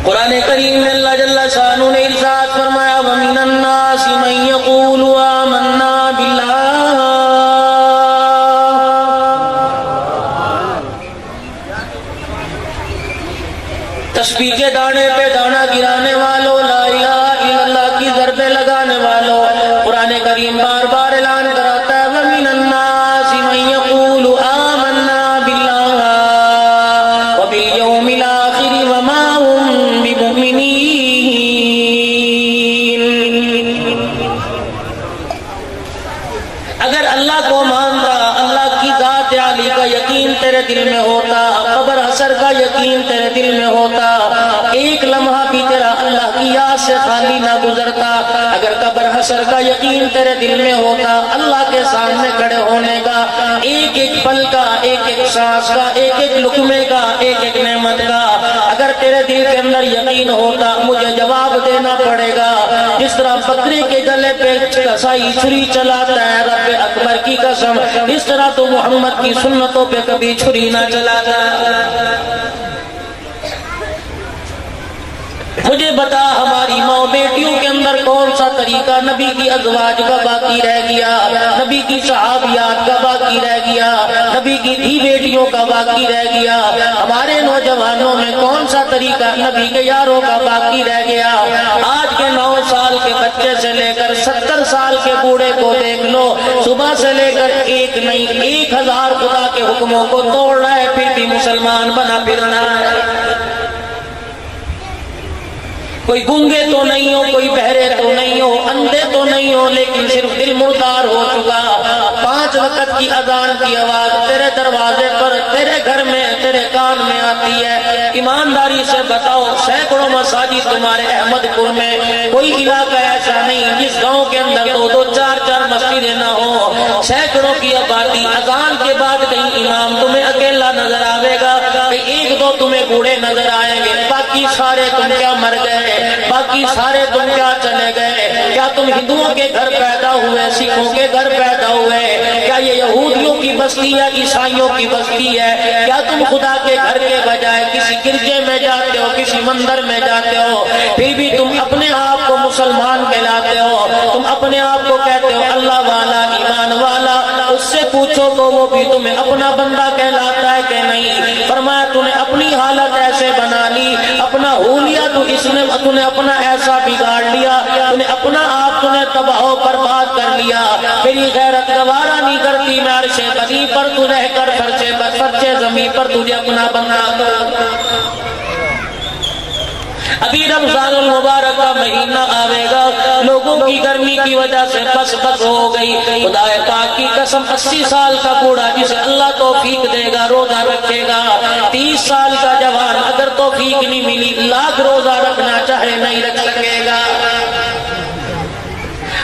قرآن کریم میں اللہ جل شانہ نے ارشاد فرمایا وَمِنَ النَّاسِ مَن يَقُولُ آمَنَّا بِاللَّهِ. تسبیح کے دانے پہ دانا گرانے والوں، لا الہ الا اللہ کی ضربیں لگانے والوں، قرآن کریم بار بار اعلان کراتا ہے وَمِنَ النَّاسِ مَن يَقُولُ آمَنَّا بِاللَّهِ وَبِالْيَوْمِ الْآخِرِ وَمَا هُمْ بِمُؤْمِنِينَ. اگر اللہ کو مانتا، اللہ کی ذات عالی کا یقین تیرے دل میں ہوتا، قبر حشر کا یقین تیرے دل میں ہوتا، ایک لمحہ بھی تیرا اللہ کی یاد سے خالی نہ گزرتا. اگر قبر حشر کا یقین تیرے دل میں ہوتا، اللہ کے سامنے کھڑے ہونے کا، ایک ایک پل کا، ایک ایک سانس کا، ایک ایک لقمے کا، ایک ایک نعمت کا اگر تیرے دل کے اندر یقین ہوتا، مجھے جواب دینا پڑے گا. جس طرح بکری کے گلے پہ کسائی چھری چلاتا ہے رب اکبر کی قسم، اس طرح تو محمد کی سنتوں پہ کبھی چھری نہ چلاتا. مجھے بتا ہماری ماں بیٹیوں کے اندر کون سا طریقہ نبی کی ازواج کا باقی رہ گیا، نبی کی صحابیات کا باقی رہ گیا، نبی کی دھی بیٹیوں کا باقی رہ گیا. ہمارے نوجوانوں میں کون سا طریقہ نبی کے یاروں کا باقی رہ گیا. آج کے 9 سال کے بچے سے لے کر 70 سال کے بوڑھے کو دیکھ لو، صبح سے لے کر ایک نہیں 1000 خدا کے حکموں کو توڑ رہا ہے، پھر بھی مسلمان بنا پھر رہا ہے. کوئی گونگے تو نہیں ہو، کوئی بہرے تو نہیں ہو، اندھے تو نہیں ہو، لیکن صرف دل مردار ہو چکا. 5 وقت کی اذان کی آواز تیرے دروازے پر، تیرے گھر میں، تیرے کان میں آتی ہے. ایمانداری سے بتاؤ، سینکڑوں مساجد تمہارے احمد پور میں، کوئی علاقہ ایسا نہیں جس گاؤں کے اندر 2-2 4-4 مسجدیں نہ ہو. سینکڑوں کی آبادی، اذان کے بعد کہیں امام تمہیں اکیلا نظر آئے گا، کہیں 1-2 تمہیں بوڑھے نظر آئیں گے، باقی سارے تم کیا مر گئے، باقی سارے تم کیا چلے گئے. کیا تم ہندوؤں کے گھر پیدا ہوئے، سکھوں کے گھر پیدا ہوئے؟ کیا یہ یہودیوں کی بستی یا عیسائیوں کی بستی ہے؟ کیا تم خدا کے گھر کے بجائے کسی گرجے میں جاتے ہو، کسی مندر میں جاتے ہو، پھر بھی تم اپنے آپ کو مسلمان کہلاتے ہو، تم اپنے آپ کو کہتے ہو اللہ والا، ایمان والا. اس سے پوچھو تو وہ بھی تمہیں اپنا بندہ کہلاتا ہے کہ نہیں؟ فرمایا تو نے اپنی حالت ایسے بنا لی، اپنا حولیہ تو اس نے اپنا ایسا بگاڑ لیا، تو نے اپنا آپ تو نے تباہ و برباد کر لیا. میری غیرت گوارا نہیں کرتی میں عرش بنی پر تو رہ کر فرچے زمین پر تجھے اپنا بندہ کر. ابھی رمضان المبارک کا مہینہ آئے گا، لوگوں کی گرمی کی وجہ سے بس ہو گئی. خدا پاک کی قسم 80 سال کا بوڑھا جسے اللہ توفیق دے گا روزہ رکھے گا. 30 سال کا جوان اگر توفیق نہیں ملی، لاکھ روزہ رکھنا چاہے نہیں رکھ سکے گا.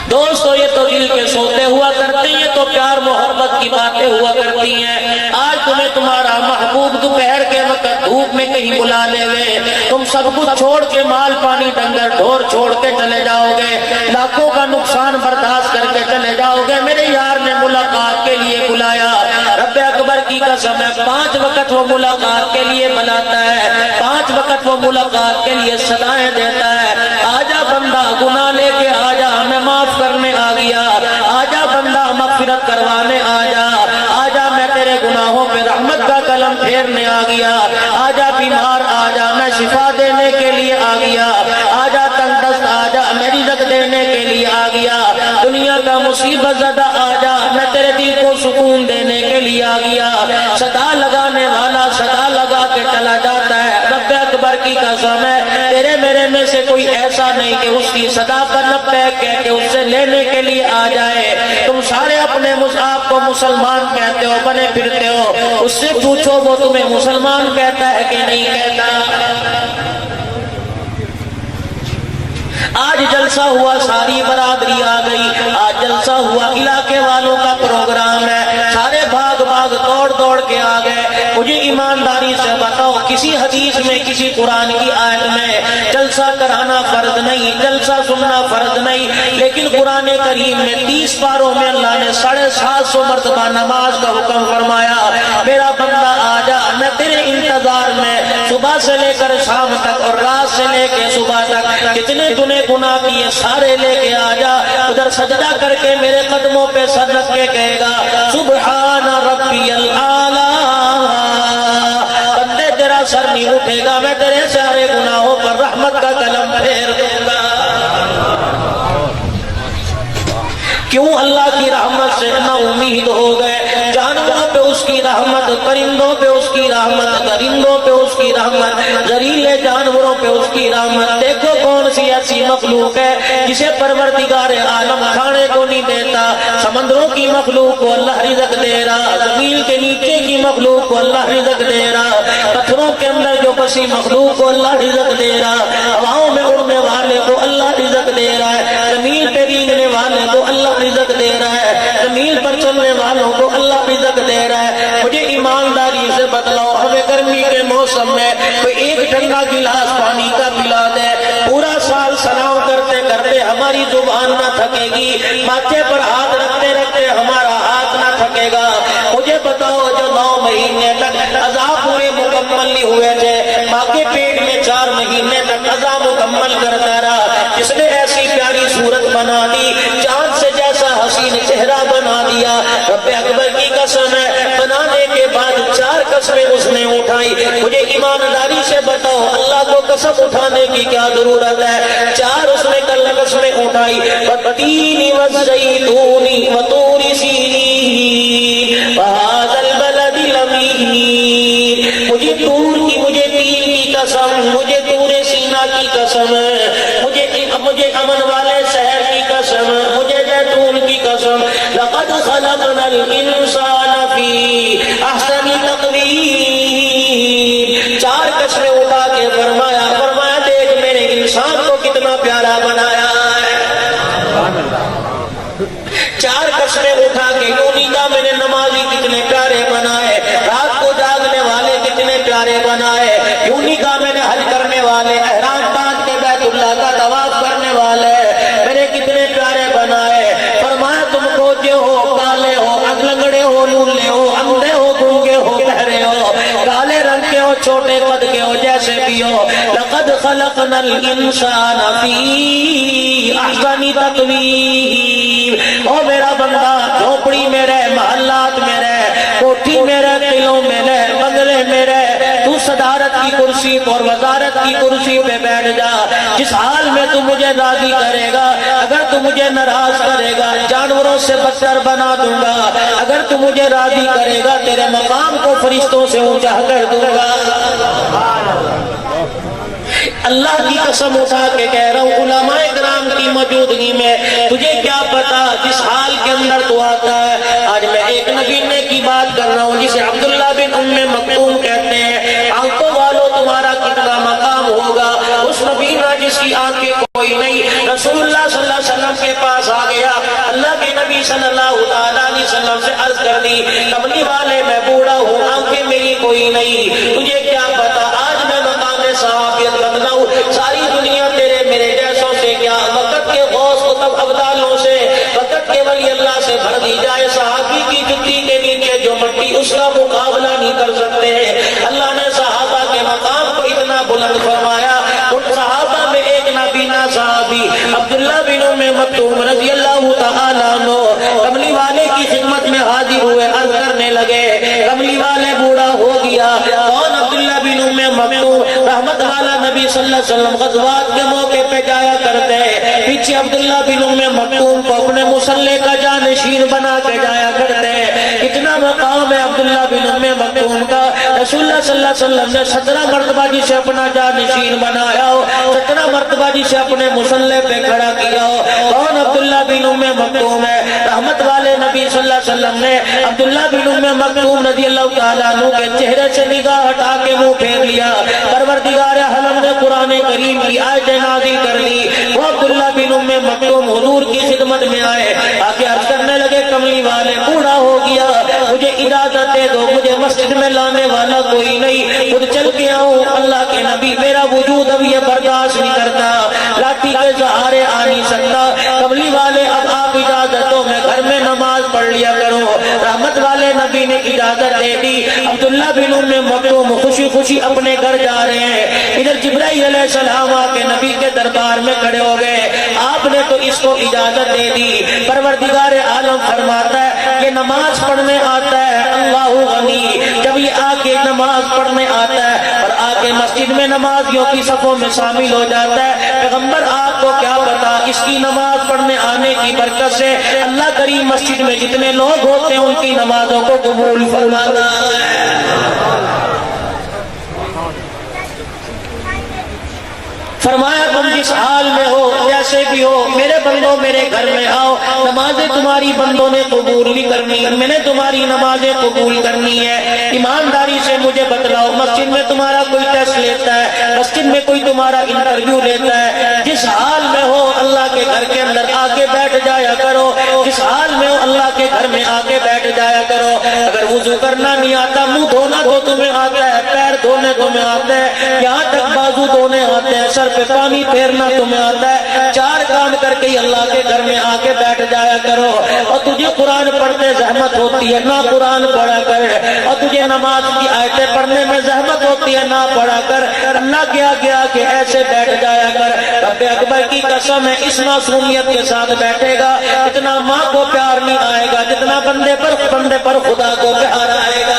دوستو یہ تو دل کے سوتے ہوا کرتے ہیں، یہ تو پیار محبت کی باتیں ہوا کرتی ہیں. آج تمہیں تمہارا محبوب دوپہر کے وقت دھوپ میں کہیں بلا لے گئے، تم سب کچھ چھوڑ کے مال پانی ڈنگر ڈھور چھوڑ کے چلے جاؤ گے، لاکھوں کا نقصان برداشت کر کے چلے جاؤ گے. میرے یار نے ملاقات کے لیے بلایا، رب اکبر کی قسم ہے 5 وقت وہ ملاقات کے لیے بلاتا ہے، 5 وقت وہ ملاقات کے لیے صدائیں دیتا ہے. آجا بندہ گناہ لے کے آجا، میں معاف کرنے آ گیا، آجا بندہ مغفرت کروانے آجا، آجا میں تیرے گناہوں پہ رحمت کا قلم پھیرنے آ گیا، آجا بیمار آجا میں شفا دینے کے لیے آ گیا، آجا تنگ دست آجا میں رزق دینے کے لیے آ گیا، دنیا کا مصیبت زدہ آجا میں تیرے دل کو سکون دینے کے لیے آ گیا. صدا لگانے والا صدا لگا کے چلا جاتا ہے. رب اکبر کی قسم ہے تیرے میرے میں سے کوئی ایسا نہیں کہ اس کی صدا پر لبیک کہہ کے اس سے لینے کے لیے آ جائے. تم سارے اپنے آپ کو مسلمان کہتے ہو، بنے پھرتے ہو، اس سے پوچھو وہ تمہیں مسلمان کہتا ہے کہ نہیں کہتا. آج جلسہ ہوا، ساری برادری آ گئی، آج جلسہ ہوا، علاقے والوں کا پروگرام ہے، سارے بھاگ بھاگ دوڑ دوڑ کے آ گئے. مجھے ایمانداری سے بتاؤ کسی حدیث میں کسی قرآن کی آیت میں جلسہ کرانا فرض نہیں، جلسہ سننا فرض نہیں، لیکن قرآن کریم میں 30 پاروں میں اللہ نے 750 مرتبہ نماز کا حکم فرمایا۔ میرا بندہ آ جا، میں تیرے انتظار میں صبح سے لے کر شام تک اور رات سے لے کے صبح تک کتنے تُنے گناہ کیے سارے لے کے آ جا، ادھر سجدہ کر کے میرے قدموں پہ سر رکھ کے کہے گا سبحان ربی الاعلی۔ بندے تیرا سر نہیں اٹھے گا، میں تیرے سارے گناہوں پر رحمت کا قلم پھیر دوں گا۔ کیوں اللہ کی رحمت سے نہ امید ہو گئے؟ جانوروں پہ اس کی رحمت، پرندوں پہ اس کی رحمت، درندوں پہ اس کی رحمت، زہریلے جانوروں پہ اس کی رحمت۔ دیکھو کون سی ایسی مخلوق ہے جسے پروردگار عالم کھانے کو نہیں دیتا۔ سمندروں کی مخلوق کو اللہ رزق دے رہا، زمین کے نیچے کی مخلوق کو اللہ رزق دے رہا، پتھروں کے اندر جو بسی مخلوق کو اللہ رزق دے رہا، ہواؤں میں اڑنے والے کو اللہ رزق دے رہا ہے، زمین پہ رینگنے والے کو اللہ رزق دے رہا ہے، زمین پر چلنے والوں کو اللہ رزق دے رہا ہے۔ مجھے ایمانداری سے بتلاؤ، ہمیں گرمی کے موسم میں کوئی ایک ٹھنڈا گلاس پانی کا پلا دے، پورا سال سلام کرتے کرتے ہماری زبان نہ تھکے گی، ماتھے پر ہاتھ رکھتے رکھتے ہمارا ہاتھ نہ تھکے گا۔ مجھے بتاؤ جو 9 مہینے تک عذاب پورے مکمل نہیں ہوئے تھے، ماں کے پیٹ میں 4 مہینے تک عذاب مکمل کرتا رہا، جس نے ایسی پیاری صورت بنا دی، چاند سے جیسا حسین چہرہ بنا دیا، رب اکبر کی قسم ہے، بنانے کے بعد 4 قسمیں اس نے اٹھائی۔ مجھے ایمانداری سے بتاؤ اللہ کو قسم اٹھانے کی کیا ضرورت ہے؟ 4 اس نے قسمیں اٹھائی، والتین والزیتون وطور سینین وہذا البلد الامین۔ مجھے طور کی، مجھے تین کی قسم، مجھے طور سینا کی قسم، مجھے امن والے شہر کی قسم، مجھے زیتون کی قسم، لقد خلقنا الانسان فی احسن تقویم۔ 4 قسمیں اٹھا کے فرمایا دیکھ میرے انسان کو کتنا پیارا بنایا ہے۔ 4 قسمیں اٹھا کے یوں نہیں کہا میں نے نمازی کتنے پیارے بنائے، رات کو جاگنے والے کتنے پیارے بنائے، یوں نہیں کہا میں نے حج کرنے والے، احرام باندھ کے بیت اللہ کا طواف کرنے والے میرے کتنے پیارے بنائے۔ فرمایا تم کو جو ہو، کالے ہو، لنگڑے ہو، لولے ہو، اندھے ہو، گونگے ہو، بہرے ہو، کالے رنگ کے ہو، چھوٹے قد کے ہو، جیسے بھی ہو، لقد خلقنا الانسان فی احسن تقویم۔ او میرا بندہ جھوپڑی میں رہ، محلات میں رہ، کوٹھی میں رہ، قلعوں میں رہ، بنگلے میں رہ، تو صدارت کی کرسی اور وزارت کی کرسی پہ بیٹھ جا، جس حال میں تو مجھے راضی کرے گا، اگر تو مجھے ناراض کرے گا جانوروں سے بدتر بنا دوں گا، اگر تو مجھے راضی کرے گا تیرے مقام کو فرشتوں سے اونچا کر دوں گا۔ اللہ کی قسم اٹھا کے کہہ رہا ہوں، علماء کرام کی موجودگی میں تجھے کیا پتا جس حال کے اندر تو آتا ہے۔ آج میں ایک نگینے کی بات کر رہا ہوں جسے عبداللہ بن ام مکتوم کہتے ہیں، آنکھوں والوں تمہارا کتنا مقام ہوگا۔ اس نبینا جس کی آنکھیں کوئی نہیں، رسول اللہ صلی اللہ علیہ وسلم کے پاس آ گیا، اللہ کے نبی صلی اللہ علیہ وسلم سے عرض کر دی، کملی والے میں بوڑھا ہوں، آنکھیں میری کوئی نہیں، تجھے کیا پتا آج میں مقام صحابیت بدلاؤں، ساری دنیا تیرے میرے جیسوں سے کیا، وقت کے غوث قطب ابدالوں سے، وقت کے ولی اللہ سے بھر دی جائے، صحابی کی جتی کے نیچے جو مٹی اس کا مقابلہ نہیں کر سکتے ہیں۔ اللہ نے صحابہ کے مقام کو اتنا بلند فرمایا، ان صحابہ میں ایک نابینا صحابی عبداللہ بن ام مکتوم رضی اللہ تعالیٰ عنہ کملی والے کی خدمت میں حاضر ہوئے، عرض کرنے لگے کملی والے بوڑھا ہو گیا۔ کون؟ عبداللہ بن ام مکتوم، رحمت والا نبی صلی اللہ علیہ وسلم غزوات کے موقع پہ جایا کرتے، پیچھے عبداللہ بن ام مکتوم کو اپنے مصلے کا جانشین بنا کے جایا کرتے۔ اتنا مقام ہے عبداللہ بن ام مکتوم کا، رسول اللہ صلی اللہ علیہ وسلم نے 17 مرتبہ جسے اپنا جانشین بنایا ہو، 17 مرتبہ جسے اپنے مصلے پہ کھڑا کیا ہو۔ کون؟ عبداللہ بن ام مکتوم ہے۔ رحمت والے نبی صلی اللہ علیہ وسلم نے عبداللہ بن ام مکتوم رضی اللہ تعالیٰ عنہ کے چہرے سے نگاہ ہٹا کے منہ پھیر لیا۔ پروردگار عالم نے قرآن کریم کی آیت نازل کر دی، وہ عبداللہ بن ام مکتوم حضور کی خدمت میں آئے، آ کے عرض کرنے لگے کملی والے بوڑھا ہو گیا، مجھے مجھے اجازت دے دو، مجھے مسجد میں لانے والا کوئی نہیں، خود چل کے آؤں۔ اللہ کے نبی میرا وجود اب یہ برداشت نہیں کرتا، لاٹھی کے سہارے آ نہیں سکتا، قبلی والے اب آپ اجازت دو میں گھر میں نماز پڑھ لیا کرو۔ رحمت والے نبی نے اجازت دے دی۔ عبداللہ بن ام مکتوم خوشی خوشی اپنے گھر جا رہے ہیں، ادھر جبرائیل علیہ السلام آ کے نبی کے دربار میں کھڑے ہو گئے۔ آپ نے تو اس کو اجازت دے دی، پروردگار عالم فرماتا ہے یہ نماز پڑھنے آتا ہے اللہ غنی، جب یہ آ کے نماز پڑھنے آتا ہے اور آ کے مسجد میں نمازیوں کی صفوں میں شامل ہو جاتا ہے، پیغمبر آپ کو کیا پتا اس کی نماز پڑھنے آنے کی برکت سے اللہ کریم مسجد میں جتنے لوگ ہوتے ہیں ان کی نمازوں کو قبول فرماتا ہے۔ فرمایا تم جس حال میں ہو جیسے بھی ہو میرے بندوں میرے گھر میں آؤ، نمازیں تمہاری بندوں نے قبول نہیں کرنی، میں نے تمہاری نمازیں قبول کرنی ہے۔ ایمانداری سے مجھے بتلاؤ، مسجد میں تمہارا کوئی ٹیسٹ لیتا ہے، مسجد میں کوئی تمہارا انٹرویو لیتا ہے، جس حال میں ہو اللہ کے گھر کے اندر آ کے بیٹھ جایا کرو، جس حال میں ہو اللہ کے گھر میں آ کے بیٹھ جایا کرو۔ اگر وضو کرنا نہیں آتا، منہ دھونا تو تمہیں آتا ہے، پیر دھونے تمہیں آتا ہے، یہاں تک بازو دھونے آتے ہیں، سر پہ پانی پھیرنا تمہیں آتا ہے، چار کام کر کے اللہ کے گھر میں آ کے بیٹھ جایا کرو۔ اور تجھے قرآن پڑھنے زحمت ہوتی ہے نہ قرآن پڑھا کر، اور تجھے نماز کی آیتیں پڑھنے میں زحمت ہوتی ہے نہ پڑھا کر، اللہ گیا گیا کہ ایسے بیٹھ جایا کر۔ رب اکبر کی قسم ہے اس معصومیت کے ساتھ بیٹھے گا اتنا ماں کو پیار نہیں آئے گا جتنا بندے پر خدا کو پیار آئے گا۔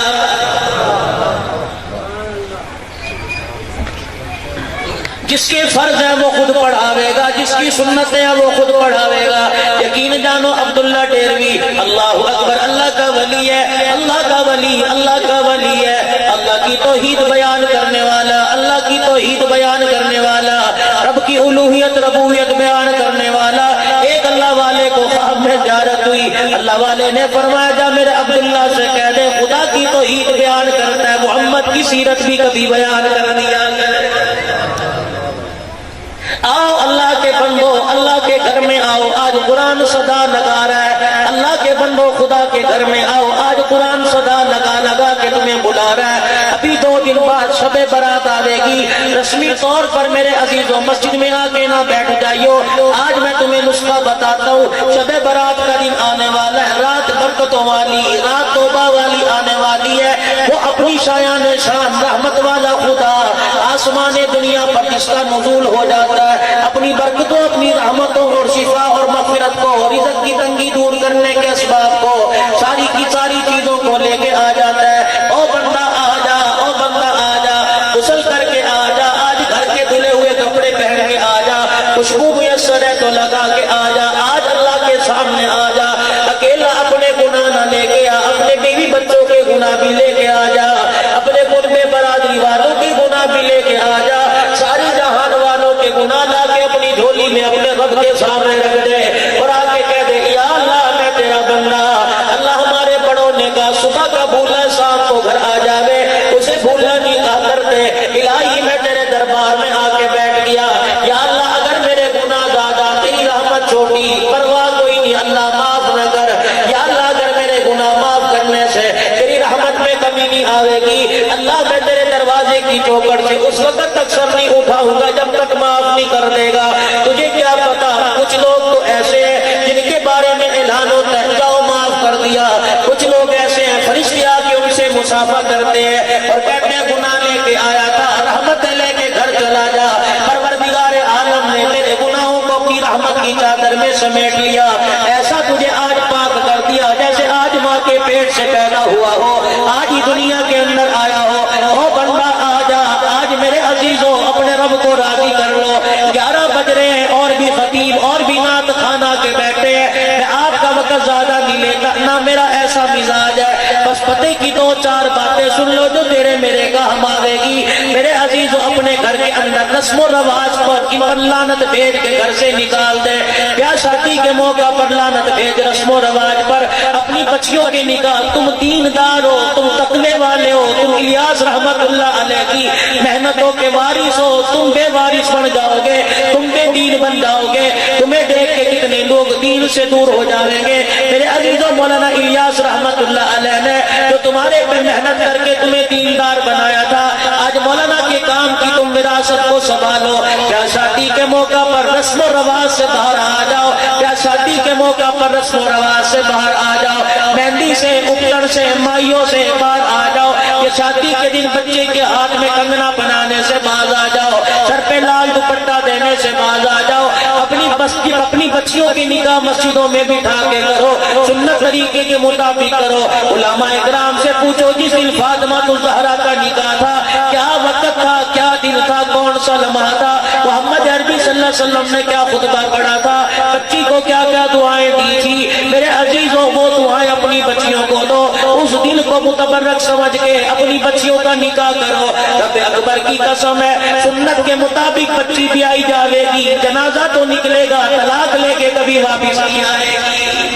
جس کے فرض ہے وہ خود پڑھاوے گا، جس کی سنتیں ہیں وہ خود پڑھاوے گا۔ یقین جانو عبداللہ ڈیروی اللہ اکبر، اللہ کا ولی ہے، اللہ کا ولی، اللہ کا ولی ہے، اللہ کی توحید بیان کرنے والا، اللہ کی توحید بیان کرنے والا، رب کی الوہیت ربوبیت بیان کرنے والا۔ ایک اللہ والے کو خواب میں زیارت ہوئی، اللہ والے نے فرمایا جا میرے عبداللہ سے کہہ دے خدا کی توحید بیان کرتا ہے، محمد کی سیرت بھی کبھی بیان کر دیا کر۔ آؤ اللہ کے بندو، اللہ کے گھر میں آؤ، آج قرآن صدا لگا رہا ہے، اللہ کے بندو خدا کے گھر میں آؤ، آج قرآن صدا لگا لگا کے تمہیں بلا رہا ہے۔ ابھی 2 دن بعد شب برات آئے گی، رسمی طور پر میرے عزیزوں مسجد میں آ کے نہ بیٹھ جائیو، آج میں تمہیں نسخہ بتاتا ہوں۔ شب برات کا دن آنے والا ہے، رات برکتوں والی، رات توبہ والی آنے والی ہے، وہ اپنی شایان شان رحمت والا خدا آسمان دنیا پر جس کا نزول ہو جاتا ہے، اپنی برکتوں اپنی رحمتوں اور شفا اور مغفرت کو، رزق کی تنگی دور کرنے کے اسباب کو، ساری کی ساری چیزوں کو لے کے آ جاتا ہے۔ او بندہ آ جا، او بندہ آ جا، غسل کر کے آ جا، آج گھر کے دھلے ہوئے کپڑے پہن کے آ جا، خوشبو میسر ہے تو لگا کے آ جا، آج اللہ کے سامنے آ جا، اکیلا اپنے گناہ نہ لے کے آ، اپنے بیوی بچوں کے گناہ بھی لے کے آ جا، اپنے قرب برادری والوں کے گناہ بھی لے کے آ جا، ساری جہان والوں کے گناہ لا کے اپنی جھولی میں اپنے رب کے سامنے رکھ دے اور آ کے کہہ دے یا اللہ میں تیرا بندہ، اللہ ہمارے بڑوں نے کہا صبح کا بھولا شام کو گھر آ جاوے، اسے بھولا نہیں کہا کرتے، الہی میں تیرے دربار میں آ کے بیٹھ گیا، یا اللہ اگر میرے گناہ زیادہ تیری رحمت چھوٹی پرواہ کوئی نہیں، اللہ معاف نہ کر، یا اللہ اگر میرے گناہ معاف کرنے سے تیری رحمت میں کمی نہیں آئے گی، اللہ میں تیرے دروازے کی چوکھٹ سے اس وقت تک سر نہیں اٹھاؤں گا جب تک معاف نہیں کر دے گا۔ تجھے کیا پتا کچھ لوگ تو ایسے ہیں جن کے بارے میں اعلان ہوتا ہے جاؤ معاف کر دیا، کچھ لوگ ایسے ہیں فرشتے آ کے ان سے مصافحہ کرتے ہیں اور کہتے ہیں گناہ لے کے آیا تھا رحمت لے کے گھر چلا جا، پروردگار عالم نے تیرے گناہوں کو اپنی رحمت کی چادر میں سمیٹ لیا، ایسا تجھے آج پاک کر دیا جیسے آج ماں کے پیٹ سے پیدا ہوا ہو، آج ہی دنیا کے اندر آیا ہو۔ او بندہ آ جا، آج میرے عزیزوں اپنے رب کو راضی کر لو، 11 بج رہے ہیں اور بھی خطیب اور بھی نعت خانہ کے بیٹھے ہیں، میں آپ کا وقت زیادہ نہیں لیتا، نہ میرا ایسا مزاج ہے، بس پتے کی 2-4 باتیں سن لو جو تیرے میرے کام آئے گی۔ میرے عزیزوں اپنے گھر کے اندر رسم و رواج پر لعنت بھیج کے گھر سے نکال دے، کیا شادی کے موقع پر لعنت بھیج رسم و رواج پر، اپنی بچیوں کے نکال، تم دیندار ہو، تم تقوی والے ہو، تم الیاس رحمت اللہ علیہ کی محنتوں کے وارث ہو، تم بے وارث بن جاؤ گے، تم بے دین بن جاؤ گے، تمہیں دیکھ کے کتنے لوگ دین دل سے دور ہو جائیں گے۔ میرے عزیزوں مولانا الیاس رحمت اللہ علیہ نے جو تمہارے پہ محنت کر کے تمہیں دیندار بنایا تھا، آج مولانا کے کام کی تم وراثت کو سنبھالو۔ کیا شادی کے موقع پر رسم و رواج سے باہر آ جاؤ، کیا شادی کے موقع پر رسم و رواج سے باہر آ جاؤ، مہندی سے اپٹن سے مائیوں سے باہر آ جاؤ، یہ شادی کے دن بچے کے ہاتھ میں کنگنا بنانے سے باز آ جاؤ، سر پہ لال دوپٹہ دینے سے باز آ جاؤ، اپنی بچیوں کی نکاح مسجدوں میں بٹھا کے کرو، سنت طریقے کے مطابق کرو۔ علماء اکرام سے پوچھو جس دن فاطمہ الزہرا کا نکاح تھا کیا وقت تھا، کیا دن تھا، کون سا لمحہ تھا، محمد عربی صلی اللہ علیہ وسلم نے کیا خطبہ پڑھا تھا، بچی کو کیا کیا دعائیں دی تھی۔ میرے عزیزوں وہ دعائیں اپنی بچیوں کو دو، اس دن کو متبرک سمجھ کے اپنی بچیوں کا نکاح کرو۔ رب اکبر کی قسم ہے سنت کے مطابق بچی بھی آئی جاوے گی، جنازہ تو نکلے گا، طلاق لے کے کبھی واپس نہیں آئے گی۔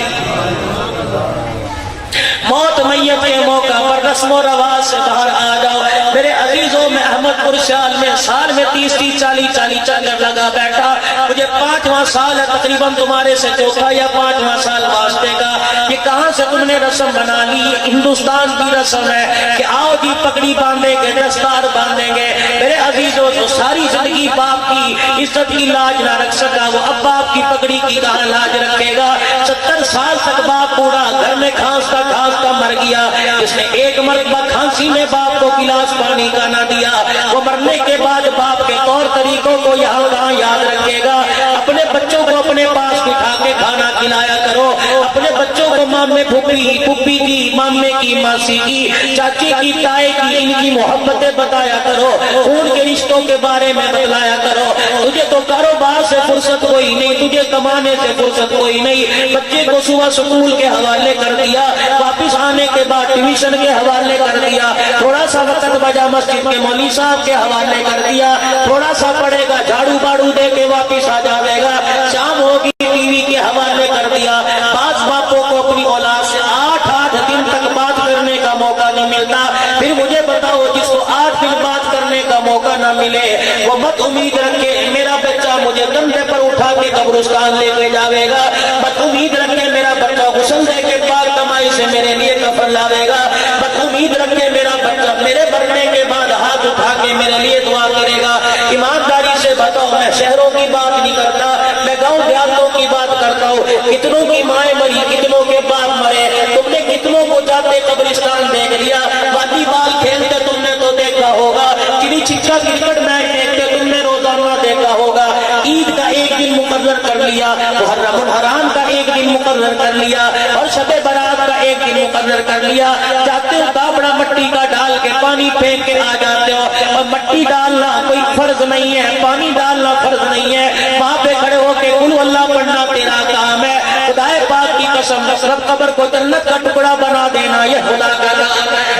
موت میت کے موقع پر رسم و رواج سے باہر آ جاؤ۔ میرے عزیزوں میں احمد پور سال میں 30 40 چکر لگا بیٹھا، مجھے 5واں سال ہے تقریباً تمہارے سے چوتھا یا 5واں سال واسطے کا۔ یہ کہاں سے تم نے رسم بنا لی؟ ہندوستان کی رسم ہے کہ آؤ جی پگڑی باندھیں گے، دستار باندھیں گے۔ میرے عزیزوں جو ساری زندگی باپ کی عزت کی لاج نہ رکھ سکا وہ اب باپ کی پگڑی کی کہاں لاج رکھے گا؟ 70 سال تک باپ بوڑھا گھر میں کھانستا مر گیا، جس نے ایک مرتبہ کھانسی میں باپ کو گلاس پانی کا نہ دیا وہ مرنے کے بعد باپ کے طور طریقوں کو یہاں کہاں یاد رکھے گا؟ اپنے بچوں کو اپنے پاس بٹھا کے کھانا کھلایا کرو، اپنے بچوں کو مامے پھوپھی کی، مامے کی، ماسی کی، چاچی کی، تائے کی، ان کی محبتیں بتایا کرو، خون کے رشتوں کے بارے میں بتلایا کرو۔ تجھے تو کاروبار سے فرصت کوئی نہیں، تجھے کمانے سے فرصت کوئی نہیں، بچے کو صبح سکول کے حوالے کر دیا، واپس آنے کے بعد ٹیوشن کے حوالے کر دیا، تھوڑا سا وقت بجا مسجد کے مولوی صاحب کے حوالے کر دیا، تھوڑا سا پڑے گا جھاڑو باڑو دے کے واپس آ جاوے گا، شام ہوگی ٹی وی کے حوالے کر دیا۔ بعض باپوں کو اپنی اولاد سے 8 دن تک بات کرنے کا موقع نہیں ملتا۔ پھر مجھے بتاؤ جس کو 8 دن بات کرنے کا موقع نہ ملے وہ مت امید رکھے میرا بچہ مجھے کندھے پر اٹھا کے قبرستان لے کے جاوے گا، مت امید رکھے میرا بچہ غسل دے کے پاک کمائی سے میرے لیے کفن لاوے گا، مت امید رکھے میرا بچہ میرے مرنے کے بعد ہاتھ اٹھا کے میرے لیے دعا کرے گا۔ ایمانداری سے بتاؤ میں شہروں کی بات نہیں کرتا، میں گاؤں دیہاتوں کی بات کرتا ہوں۔ کتنوں کی مائیں مری، کتنوں کے باپ مرے، تم نے کتنوں کو جاتے قبرستان دیکھ لیا، والی بال کھیلتے تم نے تو دیکھا ہوگا، چڑی چھکا کرکٹ میچ دیکھتے تم نے روزانہ دیکھا ہوگا، عید کا ایک دن مقرر کر لیا، محرم الحرام کا ایک دن مقرر کر لیا اور شب برات کا ایک دن مقرر کر لیا، جاتے ہو کاپڑا مٹی کا ڈال کے پانی پھینک کے آ جاتے ہو، اور مٹی ڈالنا کوئی فرض نہیں ہے، پانی ڈالنا فرض نہیں ہے، وہاں پہ کھڑے ہو کے قل اللہ پڑھنا تیرا کام ہے۔ خدائے پاک کی قسم رب قبر کو جنت کا ٹکڑا بنا دینا یہ خدا کا کام ہے۔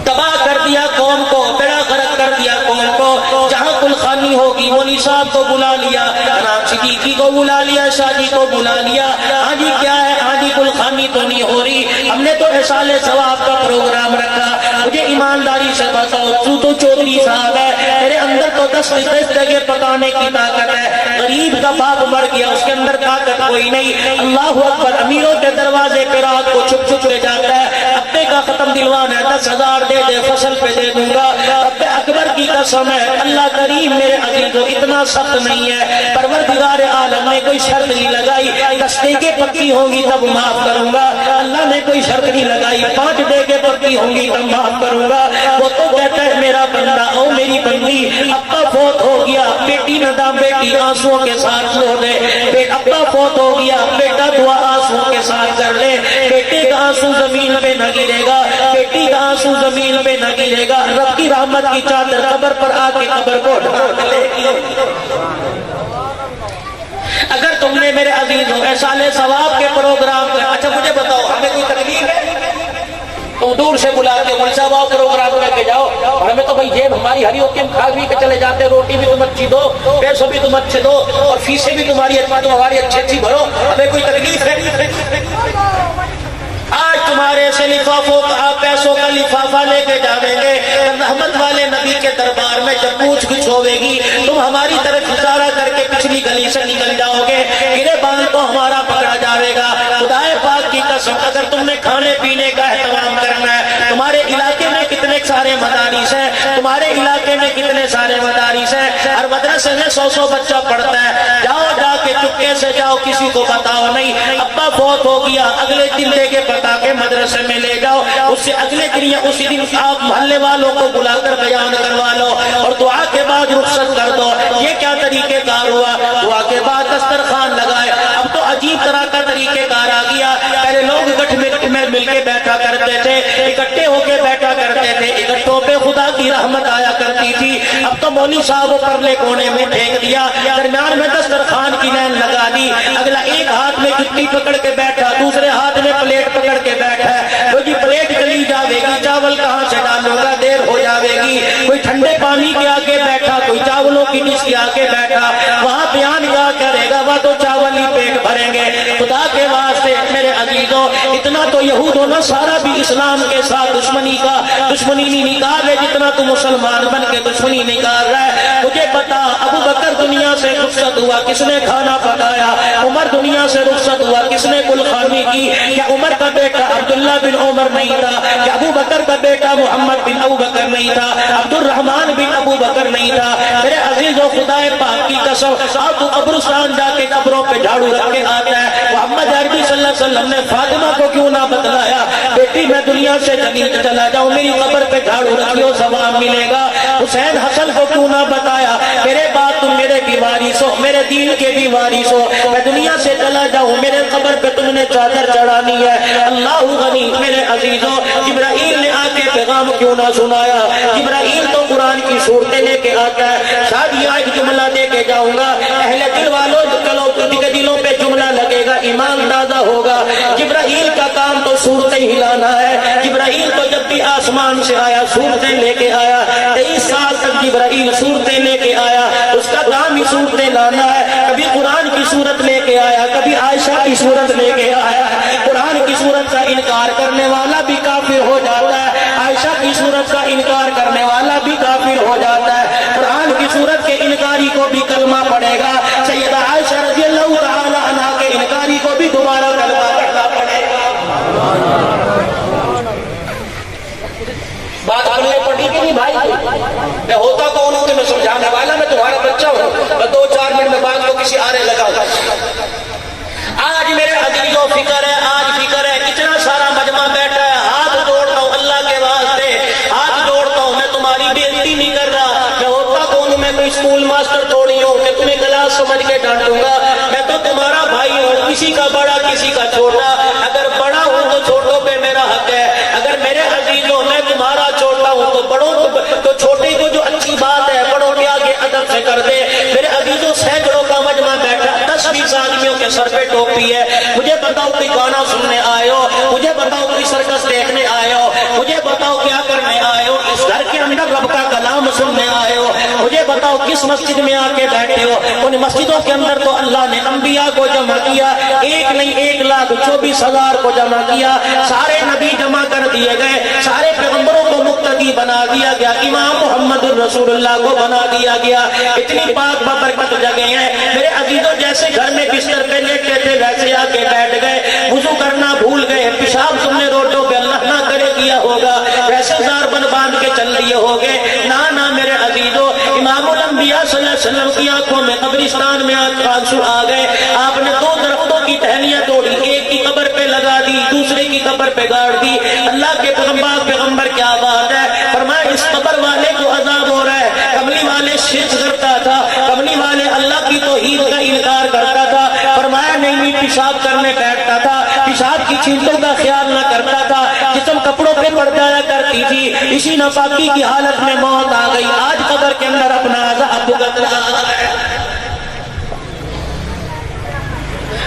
تباہ کر دیا قوم کو، بیڑا غرق کر دیا قوم کو، جہاں کلخانی ہوگی مولوی صاحب کو بلا لیا، رام صدیقی کو بلا لیا، شاہ جی کو بلا لیا، ہاں جی کیا ہے، ہاں جی کلخانی تو نہیں ہو رہی، ہم نے تو احسال ثواب کا پروگرام رکھا۔ مجھے ایمانداری سے بتاؤ تو چودھری صاحب ہے، میرے اندر تو 10 جگہ پکانے کی طاقت ہے، غریب کا باپ مر گیا اس کے اندر طاقت کوئی نہیں، اللہ اکبر امیروں کے دروازے پہ رات کو چھپ چھپ کے جاتا ہے، ابے کا ختم دلوانا ہے 10,000 دے دے فصل پہ دے دوں گا، رب اکبر کی قسم ہے اللہ کریم میرے عزیزو اتنا سخت نہیں ہے، پروردگار عالم نے کوئی شرط نہیں لگائی 10 دیگیں پکی ہوں گی تب معاف کروں گا، اللہ نے کوئی شرط نہیں لگائی 5 دیگیں پکی ہوں گی تب معاف کروں گا۔ وہ تو کہتا ہے میرا بندہ او میری بندی، ابا فوت ہو گیا بیٹی نہ دا بیٹی آنسوں کے ساتھ رو دے، ابا فوت ہو گیا بیٹا دعا آنسوں کے ساتھ کر لے، بیٹے کا آنسو زمین پہ نہ گرے گا، بیٹی کا آنسو زمین پہ نہ گرے گا، رب کی رحمت کی چادر قبر پر آ کے قبر کو ڈھانپ لے گی۔ اگر تم نے میرے عزیزوں احسال ثواب کے پروگرام کا، اچھا مجھے بتاؤ ہمیں کوئی تکلیف ہے؟ تم دور سے بلا کے مول صاحب آؤ پروگرام کر کے جاؤ، اور ہمیں تو بھائی جیب ہماری ہری ہوتی ہے، ہم کھا بھی کے چلے جاتے، روٹی بھی تم اچھی دو، پیسوں بھی تم اچھے دو، اور فیسیں بھی تمہاری اچھی اچھی بھرو، ہمیں کوئی تکلیف ہے؟ آج تمہارے سے لفافوں کا پیسوں کا لفافہ لے کے جاویں گے، رحمت والے نبی کے دربار میں جب پوچھ گچھ ہوے گی تم ہماری طرف اشارہ کر کے پچھلی گلی سے نکل جاؤ گے گریبان کو ہمارا پکڑا جائے گا. خدا پاک کی قسم اگر تم نے کھانے پینے کا اہتمام کرنا ہے, تمہارے علاقے میں کتنے سارے مدارس ہیں, تمہارے علاقے میں کتنے سارے مدارس ہیں, ہر مدرسے میں 100 بچہ پڑھتا ہے, جاؤ جا کے چپکے سے جاؤ, کسی کو بتاؤ نہیں ابا فوت ہو گیا, اگلے دن لے کے بتا کے مدرسے میں لے جاؤ, اس سے اگلے دن یا اسی دن آپ محلے والوں کو بلا کر بیان کروا لو اور دعا کے بعد رخصت کر دو. یہ کیا طریقہ کار ہوا؟ دعا کے بعد دسترخوان لگائے. اب تو عجیب طرح کا طریقہ کار آ گیا. پہلے لوگ اکٹھے مل کے بیٹھا کرتے تھے, اکٹھے ہو کے بیٹھا کرتے تھے, اکٹھوں پہ خدا کی رحمت آیا کرتی تھی. اب تو مولوی صاحب پرلے کونے میں پھینک دیا, درمیان میں دسترخوان کی لائن لگا دی, اگلا ایک ہاتھ میں جتی پکڑ کے بیٹھا, دوسرے ہاتھ میں پلیٹ پکڑ کے بیٹھا ہے. کوئی پلیٹ چلی جاوے گی, چاول کہاں سے ڈالوں گا, دیر ہو جاوے گی. کوئی ٹھنڈے پانی کے آگے بیٹھا, کوئی چاولوں کی ڈش کے آگے بیٹھا, وہاں بیان کیا کرے گا, وہ تو چاول ہی پیٹ بھریں گے. خدا کے واسطے میرے عزیزوں, اتنا تو یہود و نصارہ بھی اسلام کے ساتھ دشمنی نہیں نکال رہے جتنا تو مسلمان بن کے دشمنی نکال رہا ہے. مجھے بتا, ابو بکر دنیا سے رخصت ہوا, کس نے کھانا پکایا؟ عمر دنیا سے رخصت ہوا, کس نے گلخانی کی؟ کیا عمر کا بیٹا عبداللہ بن عمر نہیں تھا؟ کیا ابو بکر کا بیٹا محمد بن ابو بکر نہیں تھا؟ عبد الرحمن بن ابو بکر نہیں تھا؟ میرے عزیزوں, خدا پاک کی قسم, آپ تو قبرستان جا کے قبروں پہ جھاڑو رکھ کے آتا ہے. محمد عربی صلی اللہ علیہ وسلم نے فاطمہ کو کیوں نہ بتلایا, بیٹی میں دنیا سے چلا جاؤں, میری قبر پہ جھاڑو رکھیو ثواب ملے گا. حسین حسن کو کیوں نہ بتایا, میرے بعد تم میرے بھی وارث ہو, میرے دین کے بھی وارث ہو, میں دنیا سے چلا جاؤں, میرے قبر پہ تم نے چادر چڑھانی ہے. اللہ غنی. میرے عزیزوں, جبرائیل نے آ کے پیغام کیوں نہ سنایا؟ جبرائیل تو قرآن کی صورتیں لے کے آتا ہے. شاید یہ ایک جملہ دے کے جاؤں گا, اہل دل والوں کے دلوں پہ جملہ لگے گا, ایمان تازہ ہوگا. جبرائیل کا کام تو صورتیں ہلانا ہے. جبرائیل تو جب بھی آسمان سے آیا صورتیں لے کے آیا, 23 سال تک جبرائیل صورتیں لے کے آیا, اس کا کام ہی صورتیں لانا ہے. کبھی قرآن کی صورت لے کے آیا, کبھی عائشہ کی صورت لے کے آیا. قرآن کی صورت کا انکار کرنے والا بھی کافر ہو جاتا ہے, عائشہ کی صورت کا انکار کرنے والا بھی کافر ہو جاتا ہے. قرآن کی صورت کے انکاری کو بھی کلمہ پڑے گا, سیدہ عائشہ رضی اللہ تعالی عنہا کے انکاری کو بھی دوبارہ کلمہ پڑھنا پڑے گا. بات ہم نے پڑھی کہ نہیں بھائی؟ میں ہوتا کون ہوں کہ میں سمجھانے والا, میں تمہارا بچہ ہوں, میں 2-4 منٹ میں بات کو کسی آرے لگا ہوتا. آج میرے عزیزوں فکر ہے, آج فکر ہے, اتنا سارا مجمع بیٹھا ہے, ہاتھ جوڑتا ہوں اللہ کے واسطے, ہاتھ جوڑتا ہوں, میں تمہاری بےزتی نہیں کر رہا. میں ہوتا کون ہوں, میں کوئی اسکول ماسٹر تھوڑی ہوں کہ تمہیں کلاس سمجھ کے ڈانٹوں گا. میں تو تمہارا بھائی ہوں, کسی کا بڑا کسی کا چھوٹا. اگر بڑا ہوں تو چھوٹوں پہ میرا حق ہے, اگر میرے عزیزوں میں تمہارا چھوٹا ہوں تو بڑوں تو چھوٹے کو جو اچھی بات ہے بڑوں کے آگے ادب سے کر دے. میرے عزیزوں, سینکڑوں کا مجمع بیٹھا, 10-20 آدمیوں کے سر پہ ٹوپی ہے. مجھے بتاؤ کوئی گانا سننے آئے ہو, مجھے بتاؤ کوئی سرکس دیکھنے آئے ہو, مجھے بتاؤ کیا کرنے آئے ہو, اس گھر کے اندر رب کا کلام سننے آئے ہو, مجھے بتاؤ کس مسجد میں آ کے بیٹھے ہو. ان مسجدوں کے اندر تو اللہ نے انبیاء کو جمع کیا, ایک نہیں 1,24,000 کو جمع کیا, سارے نبی جمع کر دیے گئے, سارے پیغمبروں کو مقتدی بنا دیا گیا, امام محمد الرسول اللہ کو بنا دیا گیا. اتنی پاک ببرکت جگہ ہیں میرے عزیزوں, جیسے گھر میں بستر پہ لیٹے تھے ویسے آ کے بیٹھ گئے, وضو کرنا بھول گئے, پیشاب تم نے روڈوں پہ اللہ نہ کرے کیا ہوگا, ویسے زار بن باندھ کے چل لیے ہوگے. نہ میرے عزیزوں, امام الانبیاء صلی اللہ علیہ وسلم کی آنکھوں میں قبرستان میں آنسو آ گئے. آپ نے 2 درختوں کی ٹہنیاں توڑی, ایک کی قبر پہ لگا دی, دوسرے کی قبر پہ گاڑ دی. اللہ کے پیغمبر کیا بات ہے, فرمایا اس قبر والے کو عذاب ہو رہا ہے. کملی والے شرک کرتا تھا, کملی والے اللہ کی توحید کا انکار کرتا تھا. فرمایا نہیں, پیشاب کرنے بیٹھتا تھا, پیشاب کی چھینٹوں کا خیال نہ کرتا تھا, جسم کپڑوں پہ پڑ جایا کرتی تھی, اسی ناپاکی کی حالت میں موت آ گئی. آج قبر کے اندر اپنا عذاب بھگت رہا ہے.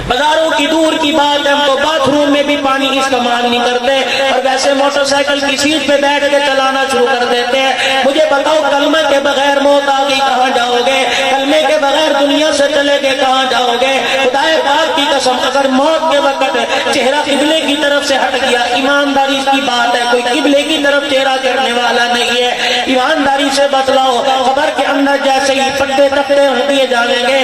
بازاروں کی دور کی بات ہے, ہم تو باتھ روم میں بھی پانی استعمال نہیں کرتے, اور ویسے موٹر سائیکل کی سیٹ پہ بیٹھ کے چلانا شروع کر دیتے ہیں. مجھے بتاؤ, کلمے کے بغیر موت آ گئی کہاں جاؤ گے؟ کلمے کے بغیر دنیا سے چلے گے کہاں جاؤ گے؟ خدا پاک کی قسم, اگر موت کے وقت چہرہ قبلے کی طرف سے ہٹ گیا, ایمانداری کی بات ہے, کوئی قبلے کی طرف چہرہ کرنے والا نہیں ہے, ایمانداری سے بتلاؤ. خبر کے اندر جیسے ہی پردے تختے دیے جائیں گے,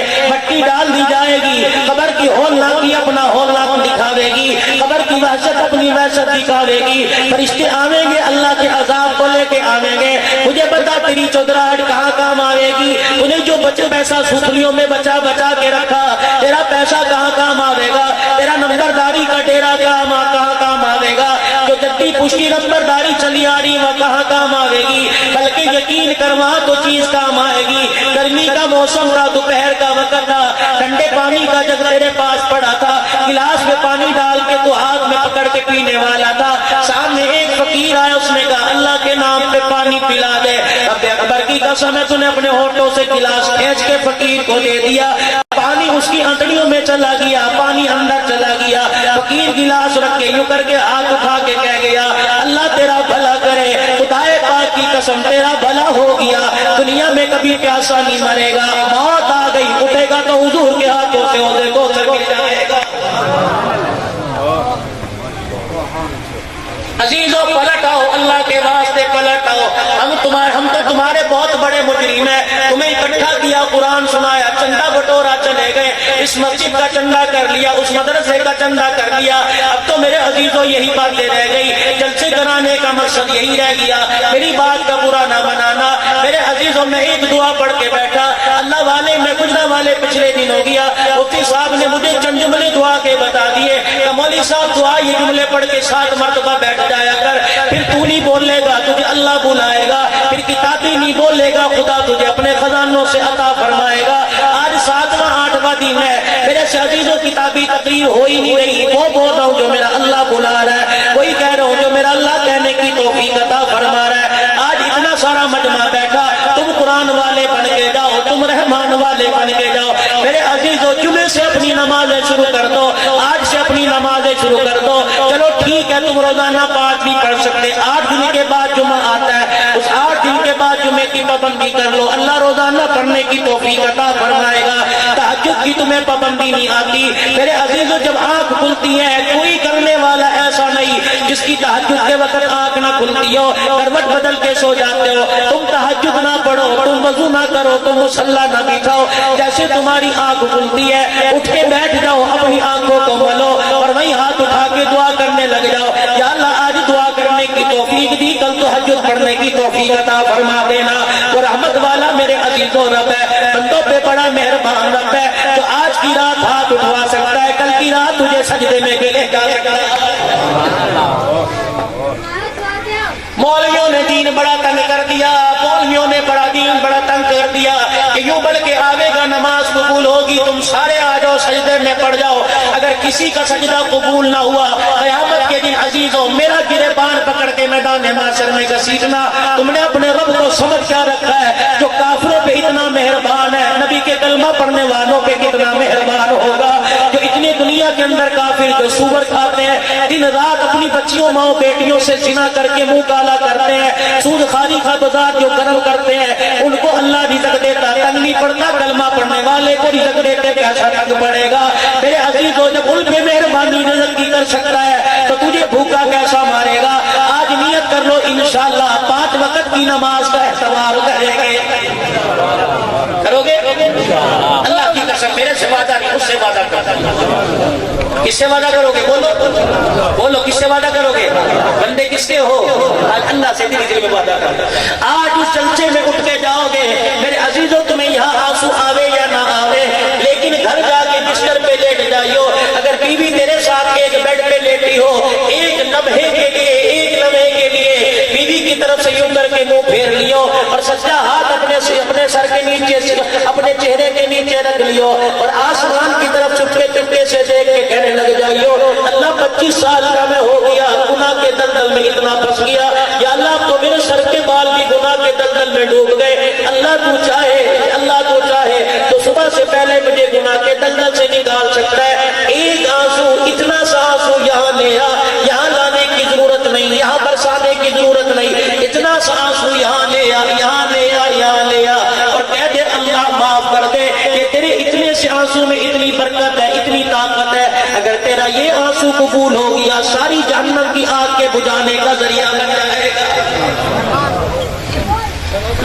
مٹی ڈال دی جائے گی، قبر کی ہولناکی اپنا ہولناک دکھاوے گی، قبر کی وحشت اپنی وحشت دکھاوے گی، فرشتے آویں گے اللہ کے عذاب کو لے کے آویں گے، مجھے بتا تیری چودراہٹ کہاں کام آوے گی، انہیں جو پیسہ سوکھلیوں میں بچا بچا کے رکھا، تیرا پیسہ کہاں کام آوے گا، تیرا نمبرداری کا ڈیرا کہاں کام آوے گا، جو جدی پشتی نمبرداری چلی آ رہی وہ کہاں کام آوے گی، بلکہ یقین کر وہاں تو چیز کام آئے گی۔ گرمی کا موسم تھا، دوپہر کا وقت تھا، ٹھنڈے پانی کا جگ تیرے پاس پڑا تھا، گلاس میں پانی ڈال کے تو ہاتھ میں پکڑ کے پینے والا تھا، سامنے ایک فقیر آیا، اس نے کہا اللہ کے نام پہ پانی پلا دے، رب اکبر کی قسم ہے تو نے اپنے ہونٹوں سے گلاس کھینچ کے فقیر کو دے دیا، پانی اس کی انتڑیوں میں چلا گیا، پانی اندر چلا گیا، فقیر گلاس رکھ کے یوں کر کے ہاتھ اٹھا کے کہہ گیا اللہ تیرا بھلا کرے، خدائے پاک کی قسم تیرا بھلا ہو گیا، دنیا میں کبھی پیاسا نہیں مرے گا، موت آ گئی اٹھے گا تو حضور کے ہاتھوں سے عہدے کو سر گر جائے گا۔ عزیزوں پلٹ آؤ، اللہ کے واسطے پلٹ آؤ، ہم تو تمہارے بہت بڑے مجرم ہیں، تمہیں اکٹھا کیا، قرآن سنایا، چندہ بٹورا چلے گئے، اس مسجد کا چندہ کر لیا، اس مدرسے کا چندہ کر لیا، اب تو میرے عزیزوں یہی باتیں رہ گئی، جلسے کرانے کا مقصد یہی رہ گیا، میری بات کا برا نہ بنانا، میرے عزیزوں میں ایک دعا پڑھ کے بیٹھا، اللہ والے میں گزرنے والے پچھلے دن ہو گیا، مفتی صاحب نے مجھے چند جملے دعا کے بتا دیے کہ مولوی صاحب دعا یہ جملے پڑھ کے 7 مرتبہ بیٹھ جایا کر، پھر تو نہیں بولے گا تجھے اللہ بلائے گا، پھر کتابی نہیں بولے گا خدا تجھے اپنے خزانوں سے عطا فرمائے گا۔ آج 7واں 8واں دن ہے، میرے سے عزیزوں کتابی تقریر ہو ہی نہیں رہی، وہ بول رہا ہوں جو میرا اللہ بلا رہا ہے، وہی کہہ رہا ہوں جو میرا اللہ کہنے کی توفیق عطا فرما رہا ہے۔ آج اتنا سارا مجمع بیٹھا، تم قرآن والے بن کے جاؤ، تم رحمان والے بن کے جاؤ، میرے عزیزوں جمعے سے اپنی نمازیں شروع کر دو، آج سے اپنی نمازیں شروع کر دو، چلو ٹھیک ہے تم روزانہ 5 بھی پڑھ سکتے، 8 دن کے بعد جمعہ آتا ہے، اس 8 دن کے بعد جمعے کی پابندی کر لو، اللہ روزانہ پڑھنے کی توفیق عطا فرمائے گا۔ تہجد کی تمہیں پابندی نہیں آتی، میرے عزیزوں جب آنکھ کھلتی ہے کوئی کرنے والا ایسا نہیں جس کی تہجد کے وقت آنکھ نہ کھلتی ہو، کروٹ بدل کے سو جاتے ہو، تم تہجد نہ پڑھو، تم وضو نہ کرو، تم مصلی نہ بچھاؤ، جیسے تمہاری آنکھ کھلتی ہے اٹھ کے بیٹھ جاؤ، اپنی آنکھوں کو ملو اور وہیں ہاتھ اٹھا کے دعا کرنے لگ جاؤ، یا اللہ آج دعا کرنے کی توفیق دی، کل تہجد پڑھنے کی توفیق عطا فرما دینا۔ اور رحمت والا میرے عزیزوں رب ہے، بندوں پہ بڑا مہربان رب ہے، جو آج کی رات ہاتھ اٹھوا سکتا ہے کل کی رات تجھے سجدے میں لے جا سکتا ہے۔ مولویوں نے دین بڑا تنگ کر دیا، مولویوں نے بڑا دین بڑا تنگ کر دیا کہ یوں بڑھ کے آوے گا نماز قبول ہوگی، تم سارے آ جاؤ سجدے میں پڑ جاؤ، اگر کسی کا سجدہ قبول نہ ہوا قیامت کے دن عزیزوں میرا گریبان پکڑ کے میدان محشر میں گھسیٹنا۔ تم نے اپنے رب کو سمجھ کیا رکھا ہے جو کافروں پہ اتنا مہربان ہے، نبی کے کلمہ پڑھنے والوں پہ کتنا مہربان ہوگا، جو اتنی دنیا کے اندر کافر جو سور کھاتے ہیں، دن رات اپنی بچیوں ماں بیٹیوں سے زنا کر کے منہ کالا کرتے ہیں، سود خاری کا بازار جو گرم کرتے ہیں، ان کو اللہ رزق دیتا، تنگ نہیں پڑتا، کلمہ پڑھنے والے کو رزق دیتے کیسا تنگ پڑے گا؟ میرے عزیزوں جب ان پہ مہربانی رزق کی کر سکتا ہے تو تجھے بھوکا کیسا مارے گا؟ آج نیت کر لو انشاءاللہ 5 وقت کی نماز کا اہتمام کریں گے، کرو گے؟ اللہ کی قسم میرے سے وعدہ نہیں، اس سے وعدہ کرتا ہوں۔ کس سے وعدہ کرو گے؟ بولو بولو، کس سے وعدہ کرو گے؟ بندے کس کے ہو؟ آج اللہ سے دل میں وعدہ کرتا، آج اس جلسے میں اٹھ کے جاؤ گے میرے عزیزوں، تمہیں یہاں آنسو آوے یا نہ آوے، لیکن گھر جا کے بستر پہ لیٹ جائیو، اگر بیوی تیرے ساتھ ایک بیڈ پہ لیٹی ہو، ایک لمحے کے لیے بیوی کی طرف سے یوں کر کے منہ پھیر لیو اور سجدہ ہاتھ اپنے سر کے نیچے سے اپنے چہرے کے نیچے رکھ لیو اور آسمان کی طرف چپکے چپکے سے دیکھ کے کہنے لگ جائیو اللہ 25 سال کا میں ہو گیا، گناہ کے دلدل میں اتنا پھنس گیا، یا اللہ تو میرے سر کے بال بھی گناہ کے دلدل میں ڈوب گئے، اللہ تو چاہے تو صبح سے پہلے مجھے گناہ کے دلدل سے نکال سکتا ہے، ایک آنسو اتنا سا آنسو یہاں لے آ، یہاں لانے کی ضرورت نہیں، یہاں برسانے کی ضرورت نہیں، اتنا سا آنسو یہاں لے آ، یہاں لے آ، یہاں لے آ اور کہہ دے اللہ معاف کر دے کہ تیرے اتنے سے آنسو میں اتنی برکت ہے، اتنی طاقت ہے، اگر تیرا یہ آنسو قبول ہو گیا ساری جہنم کی آگ کے بجھانے کا ذریعہ بن جائے گا۔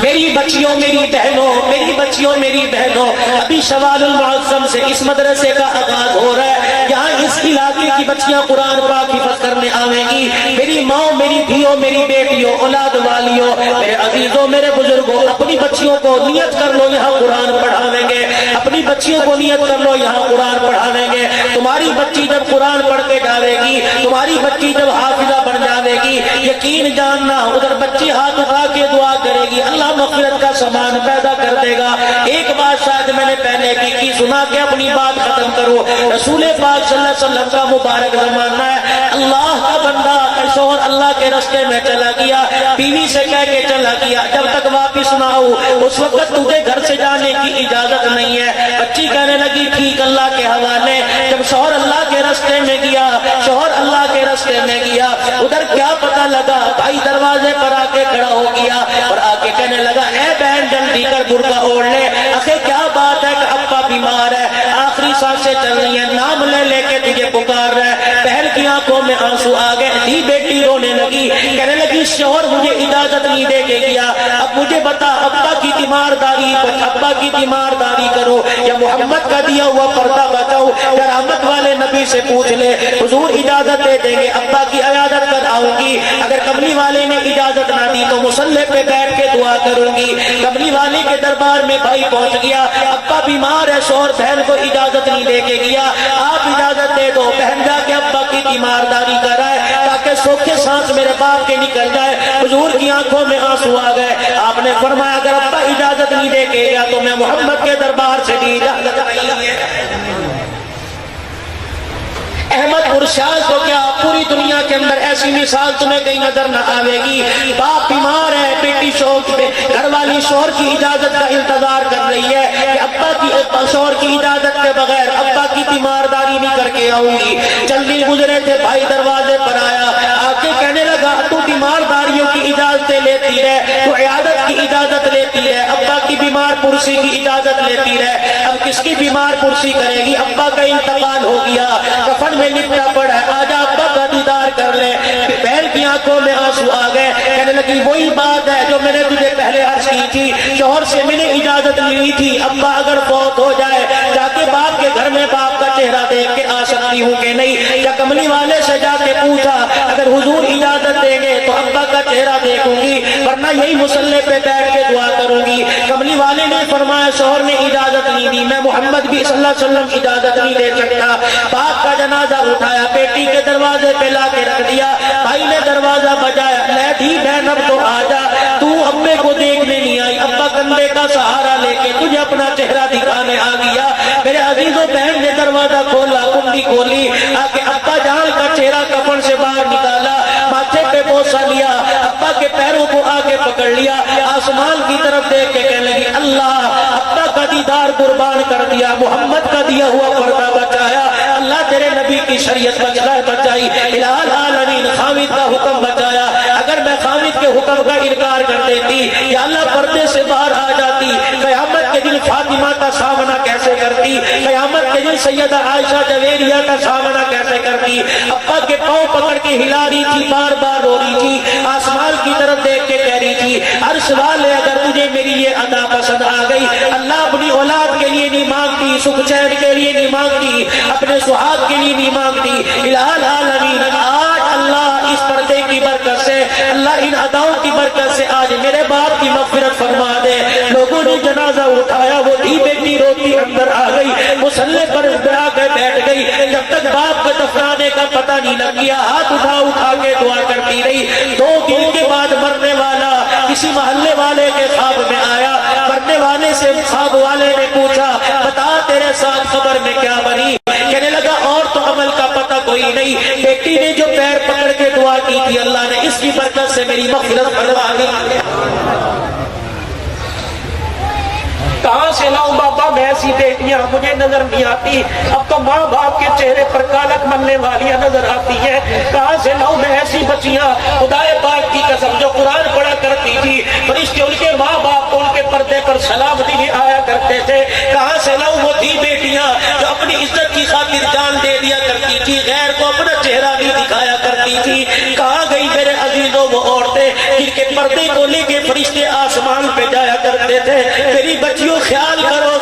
میری بچیوں میری بہنوں، میری بچیوں میری بہنوں، ابھی شوال المعظم سے اس مدرسے کا آغاز ہو رہا ہے، یہاں اس علاقے کی بچیاں قرآن پاک حفظ کرنے آویں گی۔ میری ماں، میری دھیوں، میری بیٹیوں، اولاد والیوں، میرے عزیزوں، میرے بزرگوں، اپنی بچیوں کو نیت کر لو یہاں قرآن پڑھاویں گے، اپنی بچیوں کو نیت کر لو یہاں قرآن پڑھاویں گے۔ تمہاری بچی جب قرآن پڑھ کے جاوے گی، تمہاری بچی جب حافظہ بن جاوے گی، یقین جاننا ادھر بچی ہاتھ اٹھا کے دعا کرے گی، اللہ مغفرت کا سامان پیدا کر دے گا۔ ایک بات شاید میں نے پہلے کی سنا کے اپنی بات ختم کرو۔ رسول پاک صلی اللہ علیہ وسلم کا مبارک زمانہ ہے، اللہ کا بندہ شوہر اللہ کے راستے میں چلا گیا، بیوی سے کہہ کے چلا گیا جب تک واپس نہ ہو اس وقت تجھے گھر سے جانے کی اجازت نہیں ہے۔ بچی کہنے لگی ٹھیک اللہ کے حوالے۔ جب شوہر اللہ کے راستے میں گیا، شوہر اللہ کے راستے میں گیا، ادھر کیا پتہ لگا، بھائی دروازے پر آ کے کھڑا ہو گیا اور آ کے کہنے لگا اے بہن جلدی کر برقع اوڑھ لے، آخر کیا بات ہے کہ ابا بیمار ہے، آخری سانسیں چل رہی ہیں، نام لے لے کے تجھے پکار رہا ہے۔ بہن کی آنکھوں میں آنسو آ گئے، دی بیٹی رونے لگی، کہنے لگی شوہر مجھے اجازت نہیں دے کے گیا، اب مجھے بتا ابا کی تیمارداری، ابا کی تیمارداری کرو یا محمد کا دیا ہوا پردہ بچاؤ، یا رحمت والے نبی سے پوچھ لے حضور اجازت دے دیں گے، ابا کی عیادت کر آؤں گی، اگر کملی والے نے اجازت نہ دی تو مصلی پہ بیٹھ کے دعا کروں گی۔ کملی والے کے دربار میں بھائی پہنچ گیا، ابا بیمار ہے، شوہر بہن کو اجازت نہیں دے کے گیا، آپ اجازت دے دو، بہن جا کے ابا کی تیمارداری کرائے تاکہ سوکھے سانس میرے باپ کے نکل جائے۔ حضور کی آنکھوں میں آنسو آ گئے، آپ نے فرمایا اگر ابا اجازت نہیں دے کے گیا تو میں محمد کے دربار سے بھی اجازت نہیں ہے۔ احمد مرشاد کو کیا پوری دنیا کے اندر ایسی مثال تمہیں کہیں نظر نہ آئے گی، باپ بیمار ہے، بیٹی شوہر پہ، گھر والی شوہر کی اجازت کا انتظار کر رہی ہے کہ ابا کی شوہر کی اجازت کے بغیر ابا کی تیمارداری نہیں کر کے آؤں گی۔ جلدی گزرے تھے، بھائی دروازے پر آیا، آ کے کہنے لگا تو تیمارداریوں کی اجازتیں لیتی ہے، تو عیادت کی اجازت لیتی ہے، ابا کی بیمار پرسی کی اجازت لیتی ہے، اب کس کی بیمار پرسی کرے گی، ابا کا انتقال ہو گیا، کفن میں لپٹا پڑا ہے، آجا ابا کا دیدار کر لے۔ بہن کی آنکھوں میں آنسو آ گئے، کہنے لگی وہی بات ہے جو میں نے تجھے پہلے عرض کی تھی، شوہر سے میں نے اجازت لی تھی، ابا اگر فوت ہو جائے جا کے باپ کے گھر میں باپ کا چہرہ دیکھ کے آ سکتی ہوں کہ نہیں، یا کملی والے سے جا کے پوچھا اگر حضور اجازت دیں گے تو ابا کا چہرہ دیکھوں گی ورنہ یہی مصلی پہ بیٹھ کے دعا کروں گی۔ کملی والے نے فرمایا شوہر نے اجازت نہیں دی، میں محمد بھی صلی اللہ علیہ وسلم اجازت نہیں دے سکتا۔ باپ کا جنازہ اٹھایا، بیٹی کے دروازے پہ لا کے رکھ دیا، بھائی نے دروازہ بجایا، لے دی بہن اب تو آجا، تو ابے کو دیکھنے نہیں آئی، ابا کندھے کا سہارا لے کے تجھے اپنا چہرہ دکھانے آ گیا۔ میرے عزیزوں بہن نے دروازہ کھولا، کنڈی کھولی، آ کے ابا جان کا چہرہ کفن سے باہر نکالا، ماتھے پہ بوسہ لیا، ابا کے پیروں کو آ کے پکڑ لیا، آسمان کی طرف دیکھ کے کہنے لگی اللہ ابا کا دیدار قربان کر دیا، محمد کا دیا ہوا پردہ بچایا، اللہ تیرے نبی کی شریعت بچائی، الہ العالمین خامد کا حکم بچایا، اگر میں خامد کے حکم کا انکار کر دیتی یا اللہ پردے سے باہر آ جاتی، قیامت کے دن فاطمہ کا سامنا کیسے کرتی، قیامت کے دن سیدہ عائشہ جویریہ کا سامنا کیسے کرتی، ابا کے پاؤں پکڑ کے ہلا رہی تھی، بار بار رو رہی تھی، آسمان کی طرف دیکھ کے کہہ رہی تھی عرش والے اگر تجھے میری یہ ادا پسند آ گئی، اللہ اپنی اولاد کے لیے نہیں مانگتی، سکھ چین کے لیے نہیں مانگتی، اپنے سہاگ کے لیے نہیں مانگتی، الہ العالمین آج اللہ اس پردے کی برکت سے، اللہ ان اداؤں کی برکت سے آج میرے باپ کی مغفرت فرما دے۔ لوگوں نے جنازہ اٹھایا، وہ دی بیٹی روتی اندر آ گئی، مصلی پر آ کے بیٹھ گئی، جب تک باپ کو دفنانے کا پتہ نہیں لگ گیا ہاتھ اٹھا کے دعا کرتی رہی۔ 2 دن کے بعد مرنے والا کسی محلے والے کے خواب میں آیا، مرنے والے سے خواب والے نے پوچھا بتا تیرے ساتھ خبر میں کیا بنی، کہنے لگا اور تو عمل کا پتہ کوئی نہیں، بیٹی نے جو پیر پکڑ کے دعا کی تھی اللہ نے اس کی برکت سے میری مغفرت فرما دی۔ کہاں سے لاؤں بابا میں ایسی بیٹیاں مجھے نظر نہیں آتی، اب تو ماں باپ کے چہرے پر کالک مرنے والیاں نظر آتی ہیں، کہاں سے لاؤں میں ایسی بچیاں خدائے پاک کی قسم جو قرآن پڑھا کرتی تھی، فرشتے ان کے ماں باپ ان کے پردے پر سلامتی بھی آیا کرتے تھے، کہاں سے لاؤں وہ تھی بیٹیاں جو اپنی عزت کی خاطر جان دے دیا کرتی تھی، غیر کو اپنا چہرہ نہیں دکھایا کرتی تھی، کہاں گئی میرے عزیزوں وہ عورتیں جن کے پردے کو لے کے فرشتے آسمان پہ جایا کرتے تھے، میری بچیوں خیال کرو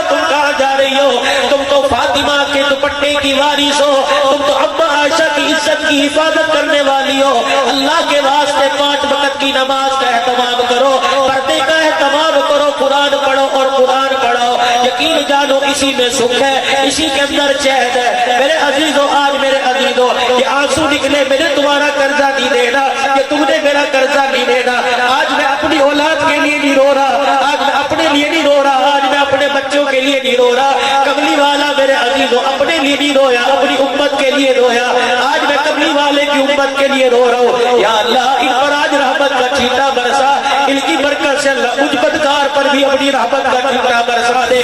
تم کہاں جا رہی ہو؟ تم تو فاطمہ کے دوپٹے کی وارث ہو، تم تو اما عائشہ کی عزت کی حفاظت کرنے والی ہو۔ اللہ کے واسطے 5 وقت کی نماز کا اہتمام کرو، پردے کا اہتمام کرو، قرآن پڑھو اور قرآن پڑھو۔ یقین جانو اسی میں سکھ ہے، اسی کے اندر چہد ہے۔ میرے عزیزوں، آج میرے عزیزوں یہ آنسو نکلے، میرے تمہارا قرضہ نہیں دینا، کہ تم نے میرا قرضہ نہیں دینا۔ آج میں اپنی اولاد کے لیے نہیں رو رہا، آج میں اپنے لیے نہیں رو رہا، آج میں اپنے بچوں کے لیے نہیں رو رہا۔ کملی والا میرے عزیزوں اپنے لیے نہیں رویا، اپنی امت کے لیے رویا۔ آج میں کملی والے کی امت کے لیے رو رہا ہوں۔ یا اللہ ان پر آج رحمت کا چھینٹا برسا، ان کی برکت سے اللہ مجھ بدکار پر بھی اپنی رحمت کا چھینٹا برسا دے۔